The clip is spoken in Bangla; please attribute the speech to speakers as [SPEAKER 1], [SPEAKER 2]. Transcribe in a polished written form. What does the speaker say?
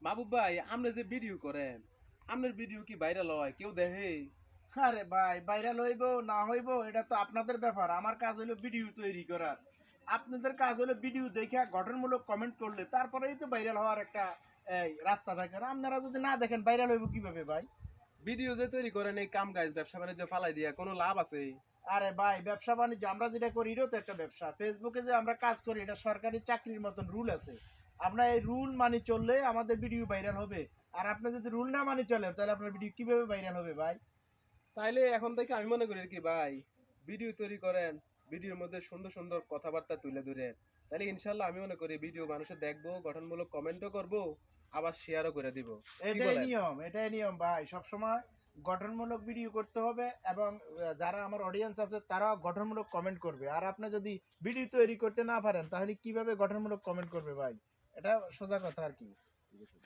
[SPEAKER 1] মাহবুব ভাই আপনি যে ভিডিও করেন আপনার ভিডিও কি ভাইরাল হয় কেউ দেখে?
[SPEAKER 2] আরে ভাই ভাইরাল হইব না হইব এটা তো আপনাদের ব্যাপার। আমার কাজ হলো ভিডিও তৈরি করার। আপনাদের কাজ হলো ভিডিও দেখে গঠনমূলক কমেন্ট করলে তারপরেই তো ভাইরাল হওয়ার একটা রাস্তা থাকে। আর আপনারা যদি না দেখেন ভাইরাল হইব কিভাবে ভাই?
[SPEAKER 1] ভিডিও যে তৈরি করেন এই কাম কাজ ব্যবসা বাণিজ্য ফালাই দিয়া কোনো লাভ আছে?
[SPEAKER 2] আরে ভাই ব্যবসা বাণিজ্য আমরা যেটা করি এটাও তো একটা ব্যবসা। ফেসবুকে যে আমরা কাজ করি এটা সরকারি চাকরির মতন রুল আছে। আমরা এই রুল মানি চললে আমাদের ভিডিও ভাইরাল হবে। আর আপনি যদি রুল না মানি চলেন তাহলে আপনার ভিডিও কিভাবে ভাইরাল হবে ভাই?
[SPEAKER 1] তাইলে এখন থেকে আমি মনে করি কি ভাই, ভিডিও তৈরি করেন, ভিডিওর মধ্যে সুন্দর সুন্দর কথাবার্তা তুলে ধরেন, তাহলে ইনশাল্লাহ আমি মনে করি ভিডিও মানুষে দেখবো, গঠনমূলক কমেন্টও করব, আবার শেয়ারও করে দিব। কি বলেন?
[SPEAKER 2] এটাই নিয়ম ভাই। সবসময় গঠনমূলক ভিডিও করতে হবে এবং যারা আমার অডিয়েন্স আছে তারাও গঠনমূলক কমেন্ট করবে। আর আপনি যদি ভিডিও তৈরি করতে না পারেন তাহলে কিভাবে গঠনমূলক কমেন্ট করবে ভাই? এটা সোজা কথা আর কি। ঠিক আছে।